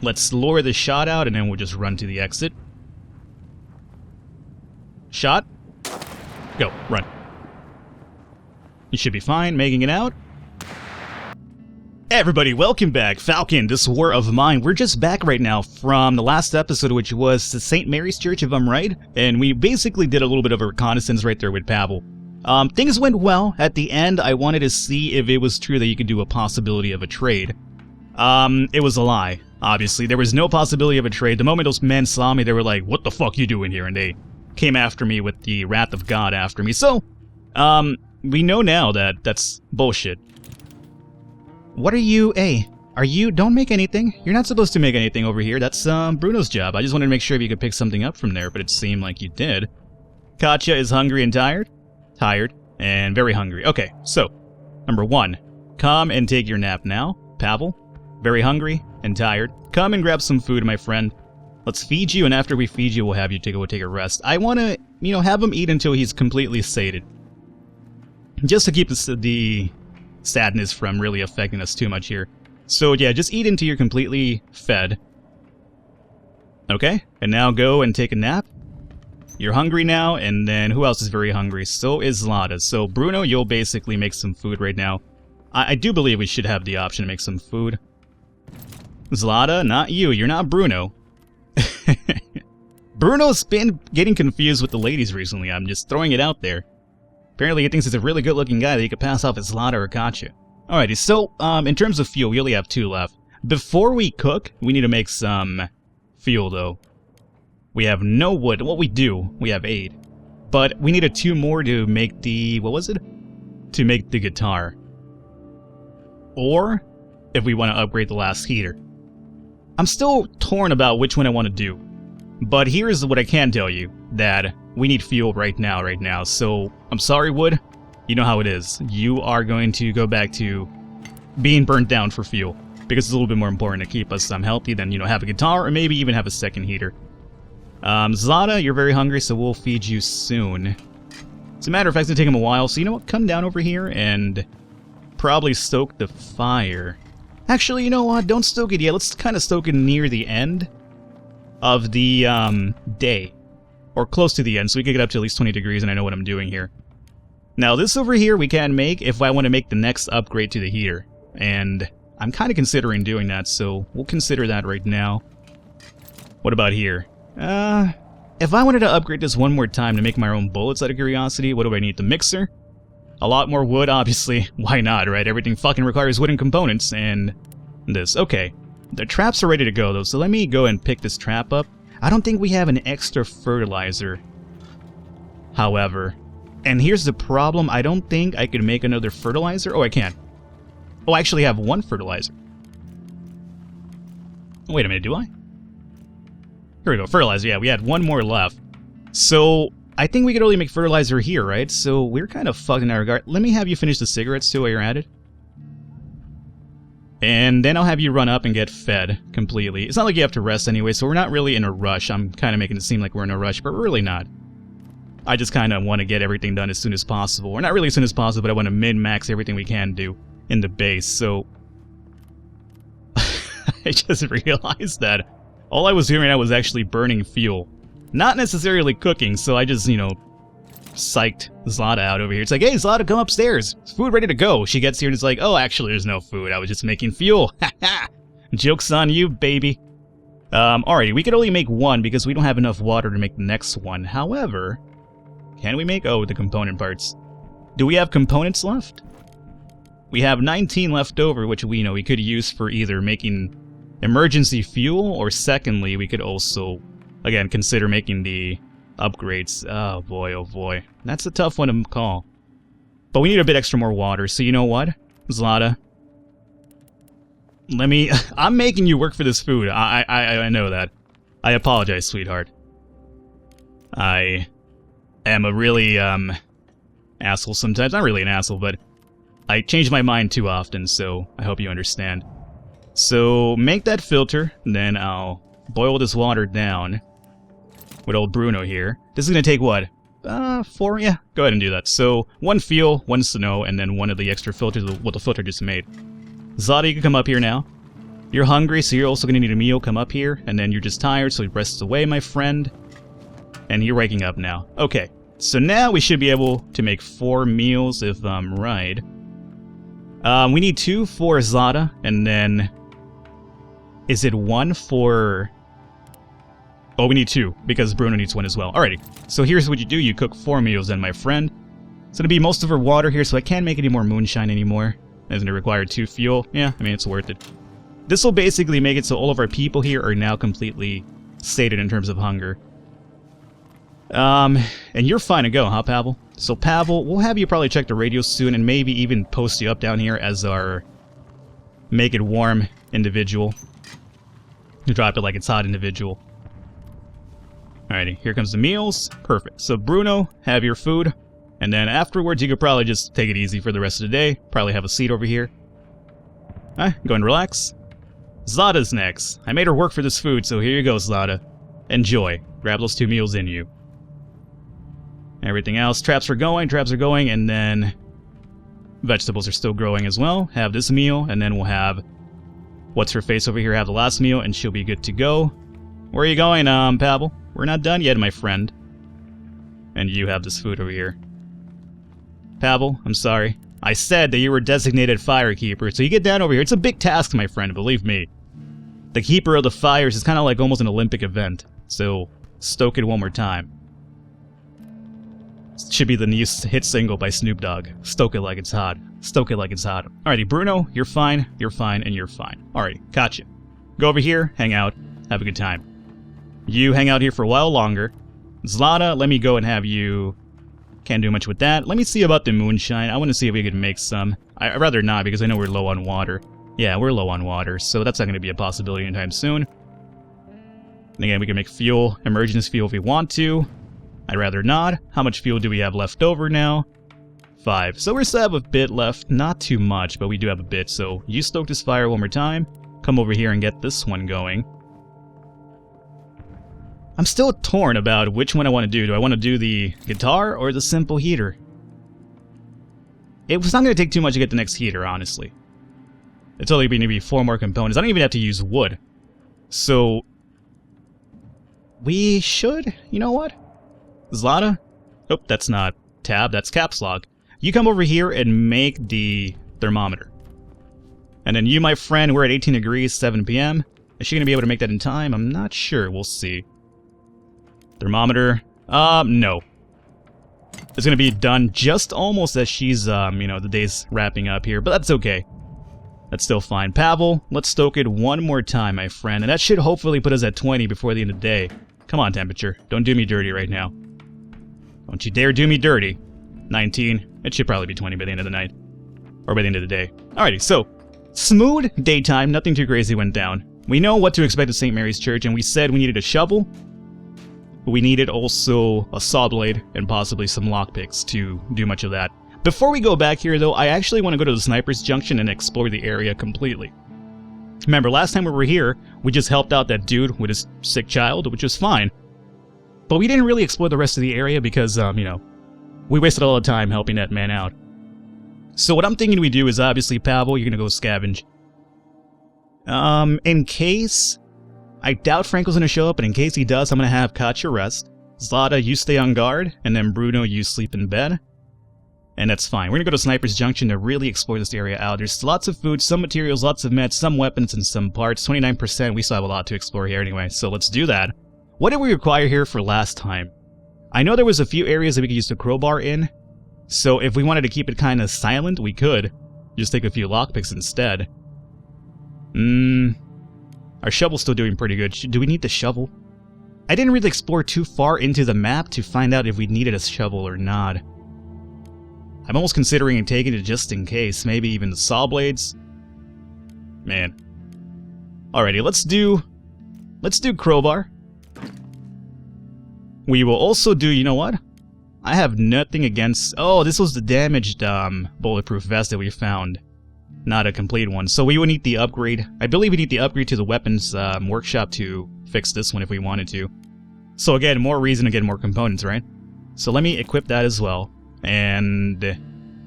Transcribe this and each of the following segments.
Let's lure the shot out, and then we'll just run to the exit. Shot. Go. Run. You should be fine making it out. Hey everybody, welcome back. Falcon, this war of mine. We're just back right now from the last episode, which was the St. Mary's Church, if I'm right. And we basically did a little bit of a reconnaissance right there with Pavel. Things went well. At the end, I wanted to see if it was true that you could do a possibility of a trade. It was a lie. Obviously, there was no possibility of a trade. The moment those men saw me, they were like, what the fuck you doing here? And they came after me with the wrath of God after me. So, we know now that that's bullshit. What are you, don't make anything. You're not supposed to make anything over here. That's, Bruno's job. I just wanted to make sure if you could pick something up from there, but it seemed like you did. Katya is hungry and tired. Tired and very hungry. Okay, so, number 1. Come and take your nap now. Pavel, very hungry and tired. Come and grab some food, my friend. Let's feed you, and after we feed you, we'll have you go take a rest. I want to, have him eat until he's completely sated. Just to keep the sadness from really affecting us too much here. So yeah, just eat until you're completely fed. Okay, and now go and take a nap. You're hungry now, and then who else is very hungry? So is Zlata. So Bruno, you'll basically make some food right now. I do believe we should have the option to make some food. Zlata, not you. You're not Bruno. Bruno's been getting confused with the ladies recently. I'm just throwing it out there. Apparently he thinks he's a really good-looking guy that he could pass off as Zlata or Katya. Alrighty, so, in terms of fuel, we only have 2 left. Before we cook, we need to make some fuel, though. We have no wood. What we do, we have 8. But we needed 2 more to make the... what was it? To make the guitar. Or, if we want to upgrade the last heater. I'm still torn about which one I want to do. But here's what I can tell you, that we need fuel right now, so I'm sorry, wood. You know how it is. You are going to go back to being burnt down for fuel, because it's a little bit more important to keep us healthy than, have a guitar, or maybe even have a second heater. Zlata, you're very hungry, so we'll feed you soon. As a matter of fact, it's going to take him a while, so you know what? Come down over here and probably stoke the fire. Actually, you know what? Don't stoke it yet. Let's kind of stoke it near the end of the day. Or close to the end, so we can get up to at least 20 degrees, and I know what I'm doing here. Now, this over here we can make if I want to make the next upgrade to the heater. And I'm kind of considering doing that, so we'll consider that right now. What about here? If I wanted to upgrade this one more time to make my own bullets out of curiosity, what do I need? The mixer? A lot more wood, obviously. Why not, right? Everything fucking requires wooden components, and this. Okay. The traps are ready to go, though, so let me go and pick this trap up. I don't think we have an extra fertilizer, however. And here's the problem. I don't think I could make another fertilizer. Oh, I can. Oh, I actually have 1 fertilizer. Wait a minute, do I? Here we go, fertilizer. Yeah, we had 1 more left. So, I think we could only make fertilizer here, right? So, we're kind of fucked in that regard. Let me have you finish the cigarettes, too, while you're at it. And then I'll have you run up and get fed completely. It's not like you have to rest anyway, so we're not really in a rush. I'm kind of making it seem like we're in a rush, but we're really not. I just kind of want to get everything done as soon as possible. Or not really as soon as possible, but I want to min-max everything we can do in the base, so... I just realized that all I was doing right now was actually burning fuel. Not necessarily cooking, so I just, psyched Zlata out over here. It's like, hey, Zlata, come upstairs. It's food ready to go. She gets here and it's like, oh, actually, there's no food. I was just making fuel. Ha. Joke's on you, baby. Alrighty, we could only make 1 because we don't have enough water to make the next one. However, can we make... oh, the component parts. Do we have components left? We have 19 left over, which we could use for either making emergency fuel, or secondly, we could also, again, consider making the upgrades. Oh boy. That's a tough one to call. But we need a bit extra more water, so you know what? Zlata. I'm making you work for this food. I know that. I apologize, sweetheart. I am a really, asshole sometimes. Not really an asshole, but I change my mind too often, so I hope you understand. So, make that filter, then I'll boil this water down with old Bruno here. This is going to take, what? 4? Yeah, go ahead and do that. So, 1 fuel, 1 snow, and then 1 of the extra filters, what the filter just made. Zlata, you can come up here now. You're hungry, so you're also going to need a meal. Come up here. And then you're just tired, so rest away, my friend. And you're waking up now. Okay. So now we should be able to make 4 meals if I'm right. We need 2 for Zada, and then... Is it 1 for... Oh, we need 2, because Bruno needs 1 as well. Alrighty. So here's what you do. You cook 4 meals then, my friend. It's going to be most of our water here, so I can't make any more moonshine anymore. Doesn't it require 2 fuel? Yeah, I mean, it's worth it. This will basically make it so all of our people here are now completely sated in terms of hunger. And you're fine to go, huh, Pavel? So, Pavel, we'll have you probably check the radio soon and maybe even post you up down here as our make it warm individual. You drop it like it's hot individual. Alrighty, here comes the meals. Perfect. So, Bruno, have your food. And then afterwards, you could probably just take it easy for the rest of the day. Probably have a seat over here. Go and relax. Zlata's next. I made her work for this food, so here you go, Zlata. Enjoy. Grab those 2 meals in you. Everything else, traps are going, and then vegetables are still growing as well. Have this meal, and then we'll have what's-her-face over here have the last meal, and she'll be good to go. Where are you going, Pavel? We're not done yet, my friend. And you have this food over here. Pavel, I'm sorry. I said that you were designated firekeeper, so you get down over here. It's a big task, my friend, believe me. The Keeper of the Fires is kind of like almost an Olympic event, so stoke it one more time. Should be the new hit single by Snoop Dogg. Stoke it like it's hot. Stoke it like it's hot. Alrighty, Bruno, you're fine, and you're fine. Alrighty, gotcha. Go over here, hang out, have a good time. You hang out here for a while longer. Zlata, let me go and have you... Can't do much with that. Let me see about the moonshine. I want to see if we can make some. I'd rather not, because I know we're low on water. Yeah, we're low on water, so that's not going to be a possibility anytime soon. And again, we can make fuel, emergency fuel if we want to. I'd rather not. How much fuel do we have left over now? 5. So we still have a bit left. Not too much, but we do have a bit. So you stoke this fire one more time. Come over here and get this one going. I'm still torn about which one I want to do. Do I want to do the guitar or the simple heater? It's not going to take too much to get the next heater, honestly. It's only going to be 4 more components. I don't even have to use wood. So... we should... You know what? Zlata? Oh, that's not tab, that's caps lock. You come over here and make the thermometer. And then you, my friend, we're at 18 degrees, 7 p.m. Is she going to be able to make that in time? I'm not sure. We'll see. Thermometer. No. It's going to be done just almost as she's, you know, the day's wrapping up here. But that's okay. That's still fine. Pavel, let's stoke it one more time, my friend. And that should hopefully put us at 20 before the end of the day. Come on, temperature. Don't do me dirty right now. Don't you dare do me dirty. 19. It should probably be 20 by the end of the night. Or by the end of the day. Alrighty, so... smooth daytime. Nothing too crazy went down. We know what to expect at St. Mary's Church, and we said we needed a shovel. We needed also a saw blade and possibly some lockpicks to do much of that. Before we go back here, though, I actually want to go to the Sniper's Junction and explore the area completely. Remember, last time we were here, we just helped out that dude with his sick child, which was fine. But we didn't really explore the rest of the area because, you know, we wasted a lot of time helping that man out. So what I'm thinking we do is, obviously, Pavel, you're going to go scavenge. In case... I doubt Franco's going to show up, but in case he does, I'm going to have Katya rest. Zlata, you stay on guard, and then Bruno, you sleep in bed. And that's fine. We're going to go to Sniper's Junction to really explore this area out. There's lots of food, some materials, lots of meds, some weapons, and some parts. 29%, we still have a lot to explore here anyway, so let's do that. What did we require here for last time? I know there was a few areas that we could use the crowbar in, so if we wanted to keep it kind of silent, we could. Just take a few lockpicks instead. Our shovel's still doing pretty good. Do we need the shovel? I didn't really explore too far into the map to find out if we needed a shovel or not. I'm almost considering taking it just in case. Maybe even the saw blades. Man. Alrighty, let's do crowbar. We will also do, you know what? I have nothing against... oh, this was the damaged bulletproof vest that we found. Not a complete one. So we would need the upgrade. I believe we need the upgrade to the weapons workshop to fix this one if we wanted to. So again, more reason to get more components, right? So let me equip that as well. And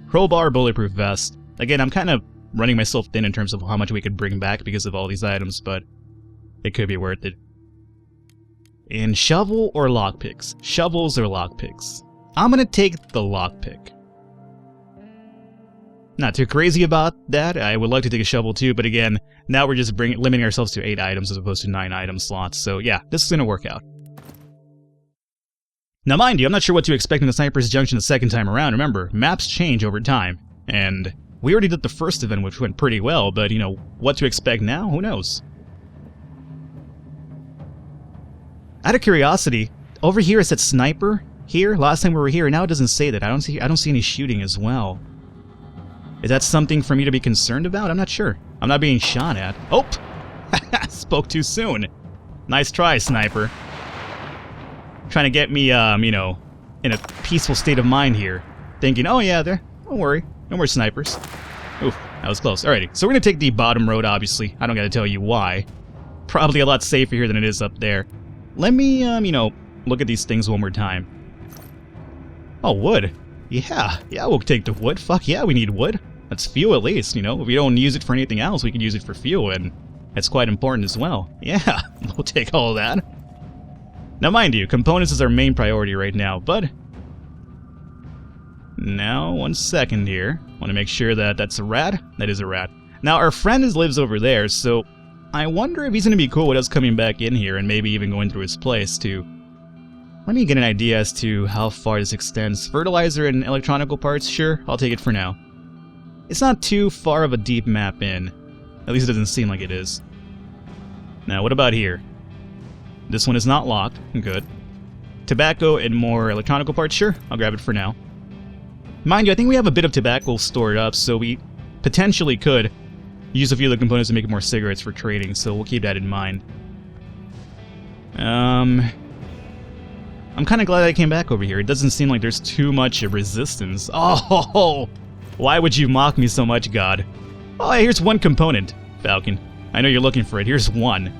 crowbar, bulletproof vest. Again, I'm kind of running myself thin in terms of how much we could bring back because of all these items, but it could be worth it. And shovel or lockpicks? Shovels or lockpicks? I'm gonna take the lockpick. Not too crazy about that. I would like to take a shovel too, but again, now we're just limiting ourselves to 8 items as opposed to 9 item slots. So yeah, this is gonna work out. Now mind you, I'm not sure what to expect in the Sniper's Junction the second time around. Remember, maps change over time, and we already did the first event, which went pretty well, but you know, what to expect now, who knows? Out of curiosity, over here it said sniper here. Last time we were here, now it doesn't say that. I don't see any shooting as well. Is that something for me to be concerned about? I'm not sure. I'm not being shot at. Oh! Spoke too soon. Nice try, sniper. Trying to get me, you know, in a peaceful state of mind here. Thinking, oh yeah, don't worry. No more snipers. Oof, that was close. Alrighty, so we're gonna take the bottom road, obviously. I don't gotta tell you why. Probably a lot safer here than it is up there. Let me, you know, look at these things one more time. Oh, wood. Yeah, we'll take the wood. Fuck yeah, we need wood. That's fuel at least, you know. If we don't use it for anything else, we can use it for fuel, and that's quite important as well. Yeah, we'll take all of that. Now, mind you, components is our main priority right now, but... Now, 1 second here. Want to make sure that that's a rat? That is a rat. Now, our friend lives over there, so... I wonder if he's going to be cool with us coming back in here and maybe even going through his place to... Let me get an idea as to how far this extends. Fertilizer and electronical parts? Sure, I'll take it for now. It's not too far of a deep map in. At least it doesn't seem like it is. Now, what about here? This one is not locked. Good. Tobacco and more electronical parts? Sure, I'll grab it for now. Mind you, I think we have a bit of tobacco stored up, so we potentially could use a few of the components to make more cigarettes for trading, so we'll keep that in mind. I'm kind of glad I came back over here. It doesn't seem like there's too much resistance. Oh, why would you mock me so much, God? Oh, here's one component, Falcon. I know you're looking for it. Here's one.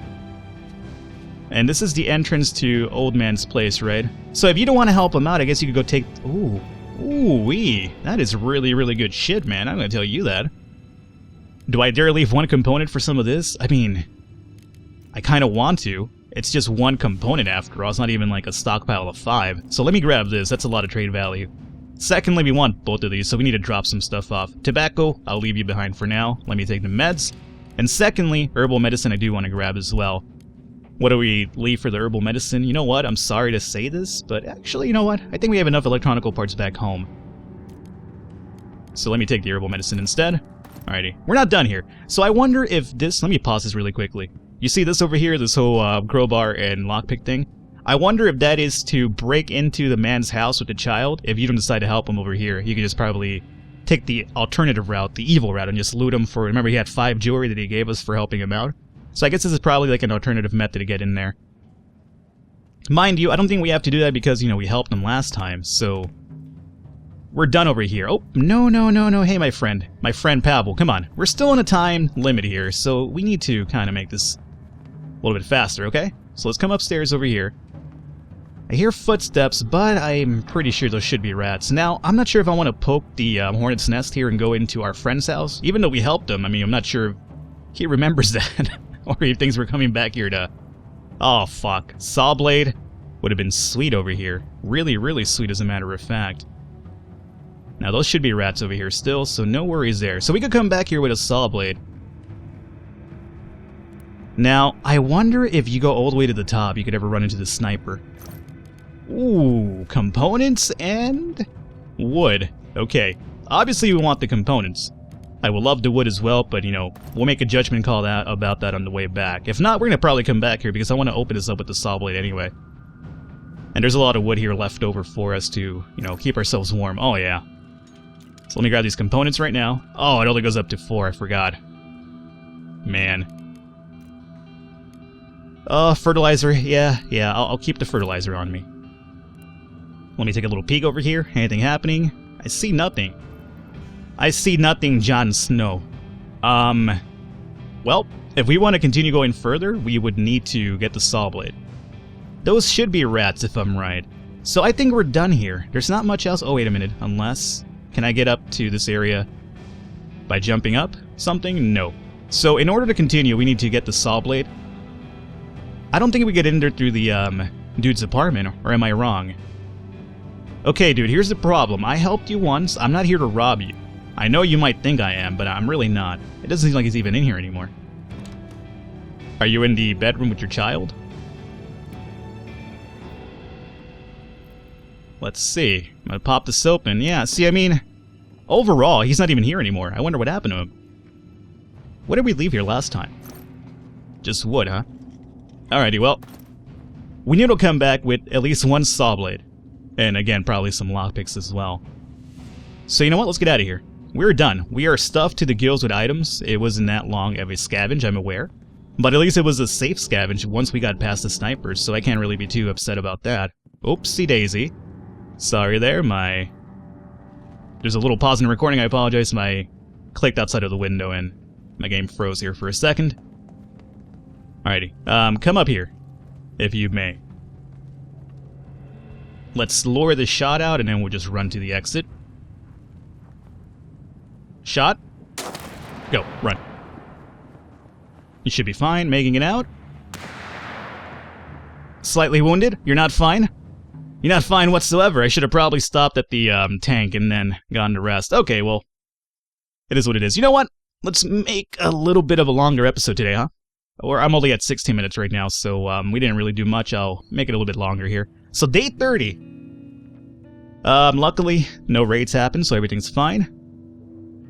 And this is the entrance to Old Man's place, right? So if you don't want to help him out, I guess you could go take... Ooh-wee. That is really, really good shit, man. I'm going to tell you that. Do I dare leave one component for some of this? I mean, I kind of want to. It's just one component after all. It's not even like a stockpile of 5. So let me grab this. That's a lot of trade value. Secondly, we want both of these, so we need to drop some stuff off. Tobacco, I'll leave you behind for now. Let me take the meds. And secondly, herbal medicine I do want to grab as well. What do we leave for the herbal medicine? You know what? I'm sorry to say this, but actually, you know what? I think we have enough electronical parts back home. So let me take the herbal medicine instead. Alrighty, we're not done here. So I wonder if this... Let me pause this really quickly. You see this over here, this whole crowbar and lockpick thing? I wonder if that is to break into the man's house with the child. If you don't decide to help him over here, you can just probably take the alternative route, the evil route, and just loot him for... Remember, he had 5 jewelry that he gave us for helping him out? So I guess this is probably like an alternative method to get in there. Mind you, I don't think we have to do that because, you know, we helped him last time, so... We're done over here. Oh, no. Hey, my friend Pavel, come on. We're still on a time limit here, so we need to kind of make this a little bit faster, okay? So let's come upstairs over here. I hear footsteps, but I'm pretty sure those should be rats. Now, I'm not sure if I want to poke the hornet's nest here and go into our friend's house. Even though we helped him, I mean, I'm not sure if he remembers that. Or he thinks we're coming back here to... Oh, fuck. Saw blade would have been sweet over here. Really, really sweet as a matter of fact. Now, those should be rats over here still, so no worries there. So we could come back here with a saw blade. Now, I wonder if you go all the way to the top, you could ever run into the sniper. Ooh, components and wood. Okay, obviously we want the components. I would love the wood as well, but, you know, we'll make a judgment call about that on the way back. If not, we're going to probably come back here because I want to open this up with the saw blade anyway. And there's a lot of wood here left over for us to, you know, keep ourselves warm. Oh, yeah. So let me grab these components right now. Oh, it only goes up to 4. I forgot. Man. Fertilizer. Yeah, I'll keep the fertilizer on me. Let me take a little peek over here. Anything happening? I see nothing. I see nothing, Jon Snow. Well, if we want to continue going further, we would need to get the saw blade. Those should be rats, if I'm right. So I think we're done here. There's not much else. Oh, wait a minute. Unless... Can I get up to this area? By jumping up something? No. So in order to continue, we need to get the saw blade. I don't think we get in there through the dude's apartment, or am I wrong? Okay, dude, here's the problem. I helped you once. I'm not here to rob you. I know you might think I am, but I'm really not. It doesn't seem like he's even in here anymore. Are you in the bedroom with your child? Let's see. I'm gonna pop this open. Yeah, see, I mean, overall, he's not even here anymore. I wonder what happened to him. What did we leave here last time? Just wood, huh? Alrighty, well, we need to come back with at least one saw blade. And again, probably some lockpicks as well. So you know what? Let's get out of here. We're done. We are stuffed to the gills with items. It wasn't that long of a scavenge, I'm aware. But at least it was a safe scavenge once we got past the snipers, so I can't really be too upset about that. Oopsie daisy. Sorry there, There's a little pause in the recording, I apologize. I clicked outside of the window and my game froze here for a second. Alrighty, come up here, if you may. Let's lure the shot out and then we'll just run to the exit. Shot. Go, run. You should be fine, making it out. Slightly wounded? You're not fine? You're not fine whatsoever. I should have probably stopped at the tank and then gone to rest. Okay, well, it is what it is. You know what? Let's make a little bit of a longer episode today, huh? Or I'm only at 16 minutes right now, so we didn't really do much. I'll make it a little bit longer here. So day 30. Luckily, no raids happened, so everything's fine.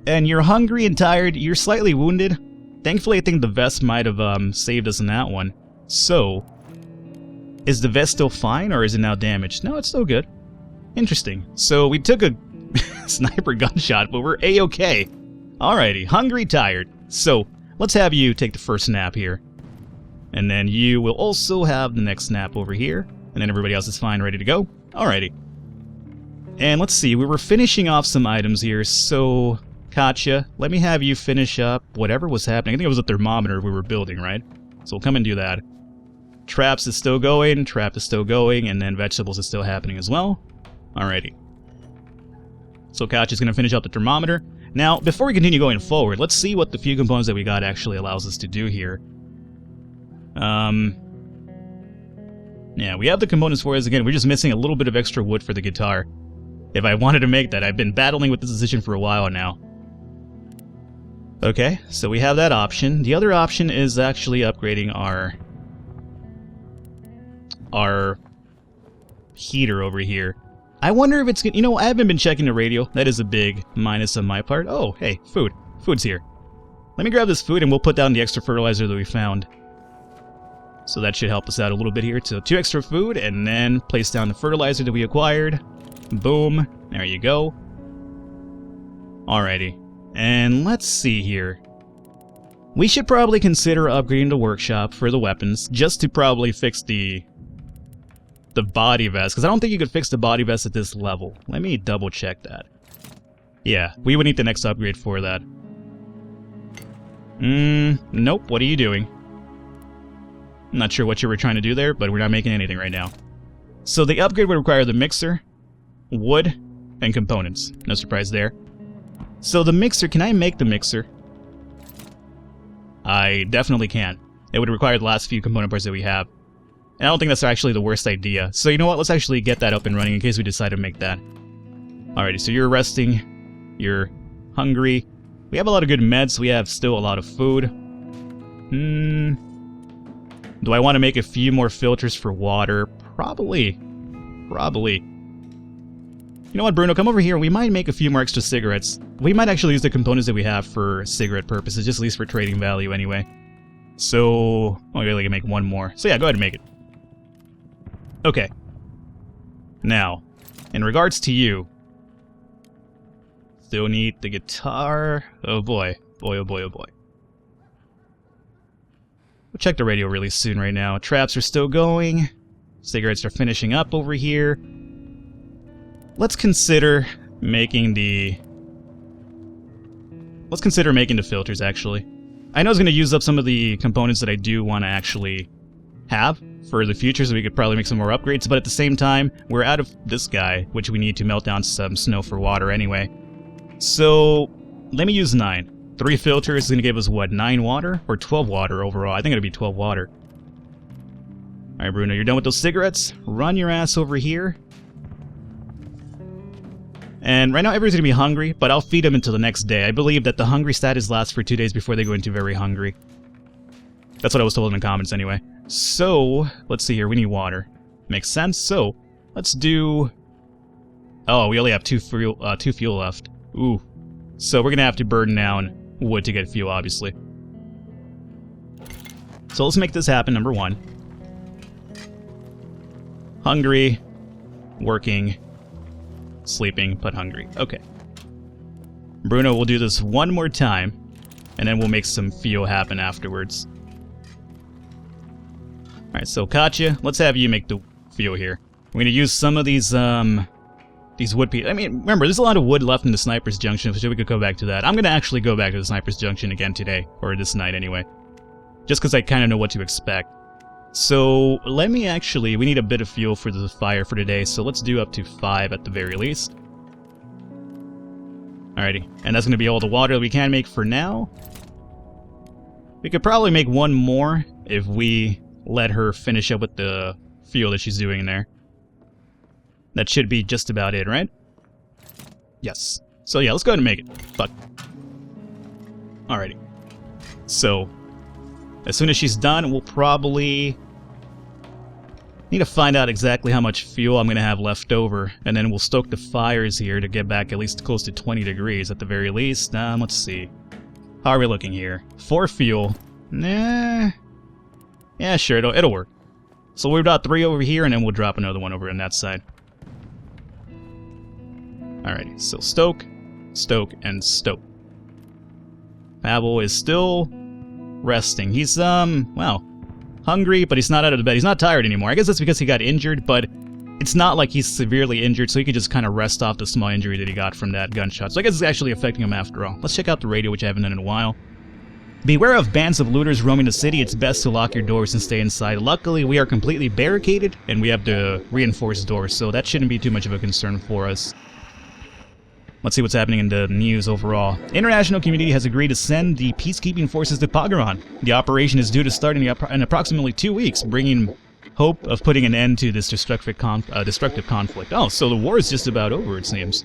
And you're hungry and tired. You're slightly wounded. Thankfully, I think the vest might have saved us in that one. So, is the vest still fine, or is it now damaged? No, it's still good. Interesting. So we took a sniper gunshot, but we're A-okay. Alrighty, hungry, tired. So, let's have you take the first nap here. And then you will also have the next nap over here. And then everybody else is fine, ready to go. Alrighty. And let's see, we were finishing off some items here, so... Katya, let me have you finish up whatever was happening. I think it was a thermometer we were building, right? So we'll come and do that. Traps is still going, trap is still going, and then vegetables is still happening as well. Alrighty. So Katya's going to finish up the thermometer. Now, before we continue going forward, let's see what the few components that we got actually allows us to do here. Yeah, we have the components for us. Again, we're just missing a little bit of extra wood for the guitar. If I wanted to make that, I've been battling with this decision for a while now. Okay, so we have that option. The other option is actually upgrading our heater over here. I wonder if it's gonna... You know, I haven't been checking the radio. That is a big minus on my part. Oh, hey, food. Food's here. Let me grab this food and we'll put down the extra fertilizer that we found. So that should help us out a little bit here. So 2 extra food and then place down the fertilizer that we acquired. Boom. There you go. Alrighty. And let's see here. We should probably consider upgrading the workshop for the weapons, just to probably fix the body vest, because I don't think you could fix the body vest at this level. Let me double check that. Yeah, we would need the next upgrade for that. Nope, what are you doing? I'm not sure what you were trying to do there, but we're not making anything right now. So the upgrade would require the mixer, wood, and components. No surprise there. So the mixer, can I make the mixer? I definitely can. It would require the last few component parts that we have. And I don't think that's actually the worst idea. So you know what, let's actually get that up and running in case we decide to make that. Alrighty, so you're resting. You're hungry. We have a lot of good meds, we have still a lot of food. Do I want to make a few more filters for water? Probably. You know what, Bruno, come over here. We might make a few more extra cigarettes. We might actually use the components that we have for cigarette purposes, just at least for trading value anyway. So, I really can make one more. So yeah, go ahead and make it. Okay. Now, in regards to you, still need the guitar. Oh boy. Boy, oh boy, oh boy. We'll check the radio really soon right now. Traps are still going. Cigarettes are finishing up over here. Let's consider making the... filters, actually. I know it's going to use up some of the components that I do want to actually have for the future, so we could probably make some more upgrades, but at the same time, we're out of this guy, which we need to melt down some snow for water anyway. So, let me use 9. 3 filters is going to give us, what, 9 water? Or 12 water overall? I think it'll be 12 water. Alright, Bruno, you're done with those cigarettes? Run your ass over here. And right now everyone's going to be hungry, but I'll feed them until the next day. I believe that the hungry status lasts for 2 days before they go into very hungry. That's what I was told in the comments anyway. So, let's see here, we need water. Makes sense. So, let's do... Oh, we only have 2 fuel left. Ooh. So we're going to have to burn down wood to get fuel, obviously. So let's make this happen, number 1. Hungry, working, sleeping, but hungry. Okay. Bruno will do this one more time, and then we'll make some fuel happen afterwards. Alright, so Katya, let's have you make the fuel here. We're going to use some of these wood pieces. I mean, remember, there's a lot of wood left in the Sniper's Junction, so we could go back to that. I'm going to actually go back to the Sniper's Junction again today, or this night anyway. Just because I kind of know what to expect. So, let me actually, we need a bit of fuel for the fire for today, so let's do up to 5 at the very least. Alrighty, and that's going to be all the water that we can make for now. We could probably make one more if we let her finish up with the fuel that she's doing there. That should be just about it, right? Yes. So yeah, let's go ahead and make it. Fuck. Alrighty. So, as soon as she's done, we'll probably need to find out exactly how much fuel I'm going to have left over, and then we'll stoke the fires here to get back at least close to 20 degrees at the very least. Let's see. How are we looking here? 4 fuel. Nah. Yeah, sure, it'll work. So we've got 3 over here, and then we'll drop another one over on that side. Alrighty, so stoke, stoke, and stoke. Pavel is still resting. He's, well, hungry, but he's not out of the bed. He's not tired anymore. I guess that's because he got injured, but it's not like he's severely injured, so he could just kind of rest off the small injury that he got from that gunshot. So I guess it's actually affecting him after all. Let's check out the radio, which I haven't done in a while. Beware of bands of looters roaming the city. It's best to lock your doors and stay inside. Luckily, we are completely barricaded, and we have the reinforced doors, so that shouldn't be too much of a concern for us. Let's see what's happening in the news overall. International community has agreed to send the peacekeeping forces to Pogaron. The operation is due to start in approximately 2 weeks, bringing hope of putting an end to this destructive conflict. Oh, so the war is just about over, it seems.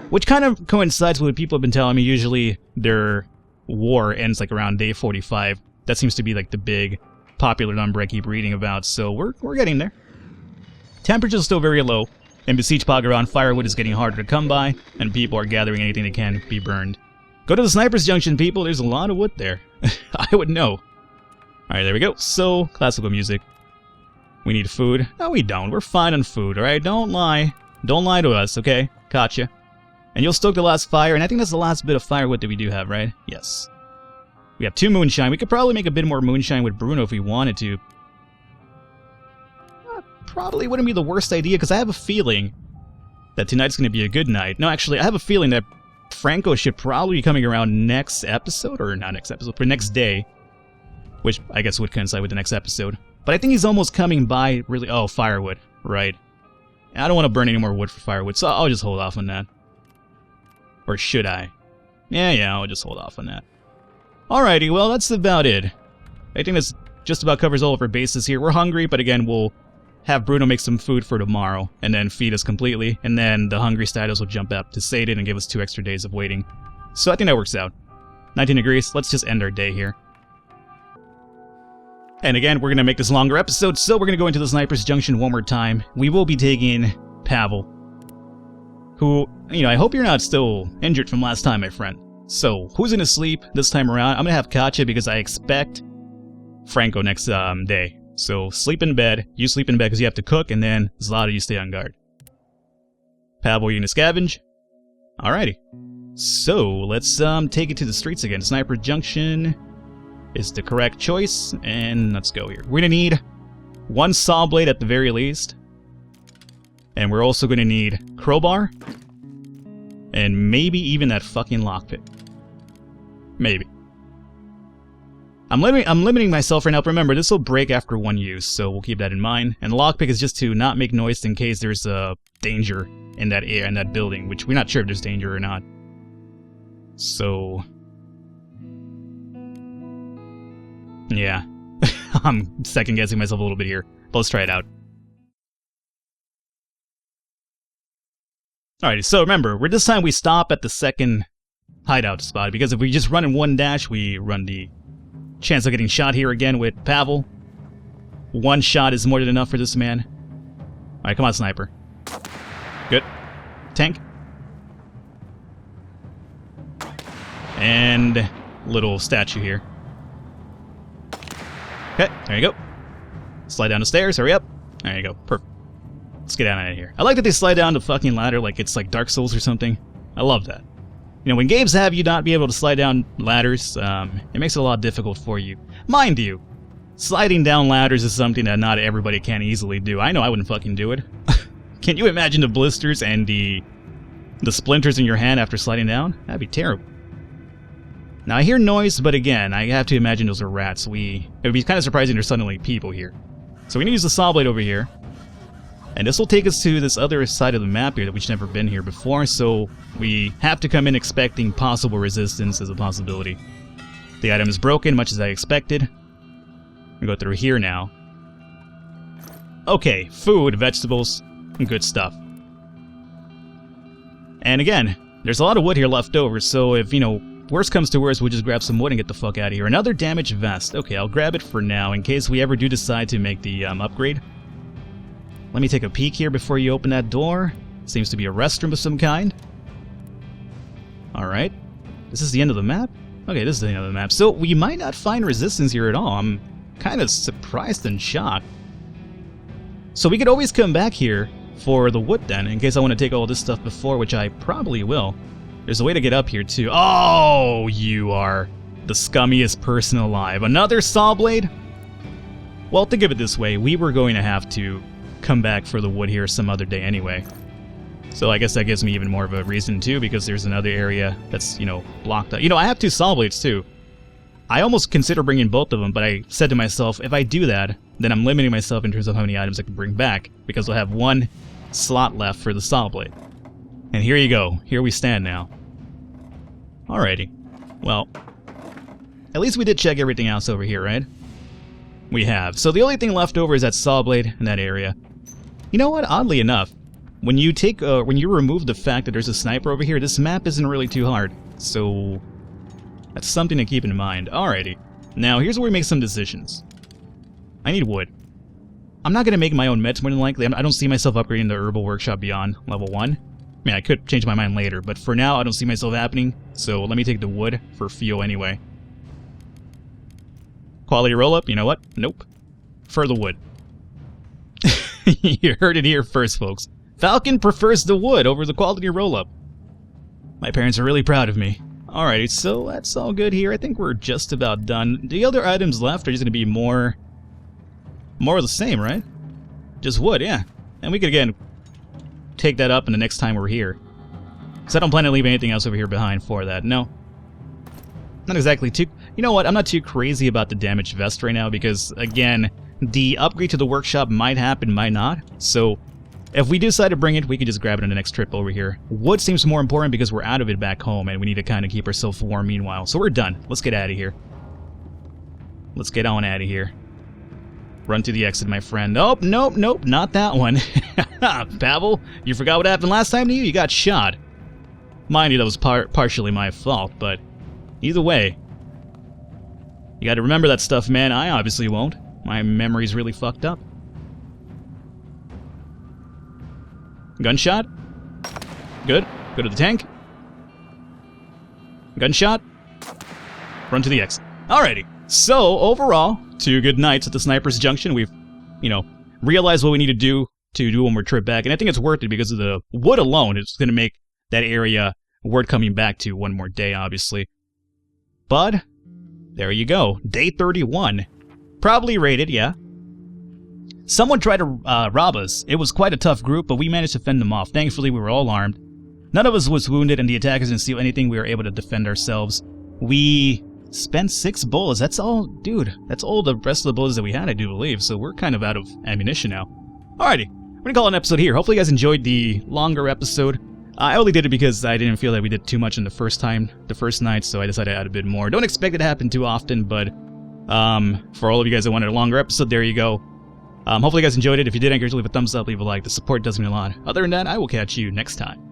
Which kind of coincides with what people have been telling me. Usually their war ends like around day 45. That seems to be like the big popular number I keep reading about, so we're getting there. Temperature's still very low. In besieged Pogaron, firewood is getting harder to come by, and people are gathering anything that can be burned. Go to the Sniper's Junction, people. There's a lot of wood there. I would know. Alright, there we go. So, classical music. We need food. No, we don't. We're fine on food, alright? Don't lie. Don't lie to us, okay? Gotcha. And you'll stoke the last fire, and I think that's the last bit of firewood that we do have, right? Yes. We have 2 moonshine. We could probably make a bit more moonshine with Bruno if we wanted to. Probably wouldn't be the worst idea, because I have a feeling that tonight's going to be a good night. No, actually, I have a feeling that Franco should probably be coming around next episode, or not next episode, but next day, which I guess would coincide with the next episode. But I think he's almost coming by, really. Oh, firewood, right. I don't want to burn any more wood for firewood, so I'll just hold off on that. Or should I? Yeah, I'll just hold off on that. Alrighty, well, that's about it. I think this just about covers all of our bases here. We're hungry, but again, we'll have Bruno make some food for tomorrow, and then feed us completely, and then the hungry status will jump up to Satan and give us 2 extra days of waiting. So I think that works out. 19 degrees, let's just end our day here. And again, we're going to make this longer episode, so we're going to go into the Sniper's Junction one more time. We will be taking Pavel, who, you know, I hope you're not still injured from last time, my friend. So, who's going to sleep this time around? I'm going to have Katya because I expect Franco next day. So, sleep in bed. You sleep in bed because you have to cook, and then Zlata, you stay on guard. Pavel, you gonna scavenge? Alrighty. So, let's take it to the streets again. Sniper Junction is the correct choice, and let's go here. We're gonna need 1 saw blade at the very least. And we're also gonna need crowbar. And maybe even that fucking lockpick. Maybe. I'm limiting myself right now, but remember, this will break after 1 use, so we'll keep that in mind. And the lockpick is just to not make noise in case there's a danger in that building, which we're not sure if there's danger or not. So... yeah. I'm second-guessing myself a little bit here. But let's try it out. Alright, so remember, this time we stop at the second hideout spot, because if we just run in one dash, we run the chance of getting shot here again with Pavel. One shot is more than enough for this man. Alright, come on, sniper. Good. Tank. And little statue here. Okay, there you go. Slide down the stairs, hurry up. There you go, perfect. Let's get out of here. I like that they slide down the fucking ladder like it's like Dark Souls or something. I love that. You know, when games have you not be able to slide down ladders, it makes it a lot difficult for you. Mind you, sliding down ladders is something that not everybody can easily do. I know I wouldn't fucking do it. Can you imagine the blisters and the splinters in your hand after sliding down? That'd be terrible. Now I hear noise, but again, I have to imagine those are rats. It would be kind of surprising there's suddenly people here. So we're gonna use the saw blade over here. And this will take us to this other side of the map here that we've never been here before, so we have to come in expecting possible resistance as a possibility. The item is broken, much as I expected. We go through here now. Okay, food, vegetables, good stuff. And again, there's a lot of wood here left over, so if, you know, worst comes to worst, we'll just grab some wood and get the fuck out of here. Another damaged vest. Okay, I'll grab it for now in case we ever do decide to make the upgrade. Let me take a peek here before you open that door. Seems to be a restroom of some kind. Alright. This is the end of the map? Okay, this is the end of the map. So, we might not find resistance here at all. I'm kind of surprised and shocked. So we could always come back here for the wood then, in case I want to take all this stuff before, which I probably will. There's a way to get up here too. Oh, you are the scummiest person alive. Another saw blade? Well, think of it this way. We were going to have to come back for the wood here some other day anyway. So I guess that gives me even more of a reason too, because there's another area that's, you know, blocked up. You know, I have two saw blades too. I almost consider bringing both of them, but I said to myself, if I do that, then I'm limiting myself in terms of how many items I can bring back, because I'll have one slot left for the saw blade. And here you go. Here we stand now. Alrighty. Well, at least we did check everything else over here, right? We have. So the only thing left over is that saw blade in that area. You know what? Oddly enough, when you remove the fact that there's a sniper over here, this map isn't really too hard. So that's something to keep in mind. Alrighty. Now here's where we make some decisions. I need wood. I'm not going to make my own meds more than likely. I don't see myself upgrading the herbal workshop beyond level 1. I mean, I could change my mind later, but for now I don't see myself happening. So let me take the wood for fuel anyway. Quality roll-up? You know what? Nope. For the wood. You heard it here first, folks. Falcon prefers the wood over the quality roll-up. My parents are really proud of me. Alrighty, so that's all good here. I think we're just about done. The other items left are just going to be more of the same, right? Just wood, yeah. And we could, again, take that up in the next time we're here. Because I don't plan to leave anything else over here behind for that. No. Not exactly too... You know what? I'm not too crazy about the damaged vest right now because, again, the upgrade to the workshop might happen, might not. So, if we decide to bring it, we can just grab it on the next trip over here. Wood seems more important because we're out of it back home and we need to kind of keep ourselves warm meanwhile. So we're done. Let's get out of here. Let's get on out of here. Run to the exit, my friend. Oh, nope, nope, not that one. Pavel, you forgot what happened last time to you? You got shot. Mind you, that was partially my fault, but either way, you gotta remember that stuff, man. I obviously won't. My memory's really fucked up. Gunshot? Good. Go to the tank. Gunshot. Run to the exit. Alrighty. So, overall, 2 good nights at the Sniper's Junction. We've, you know, realized what we need to do one more trip back. And I think it's worth it because of the wood alone. It's going to make that area worth coming back to one more day, obviously. But there you go. Day 31. Probably raided, yeah. Someone tried to rob us. It was quite a tough group, but we managed to fend them off. Thankfully, we were all armed. None of us was wounded, and the attackers didn't steal anything. We were able to defend ourselves. We spent 6 bullets. That's all, dude. That's all the rest of the bullets that we had, I do believe. So we're kind of out of ammunition now. Alrighty. We're going to call it an episode here. Hopefully you guys enjoyed the longer episode. I only did it because I didn't feel that we did too much in the first night, so I decided to add a bit more. Don't expect it to happen too often, but for all of you guys that wanted a longer episode, there you go. Hopefully you guys enjoyed it. If you did, encourage you to leave a thumbs up, leave a like. The support does mean a lot. Other than that, I will catch you next time.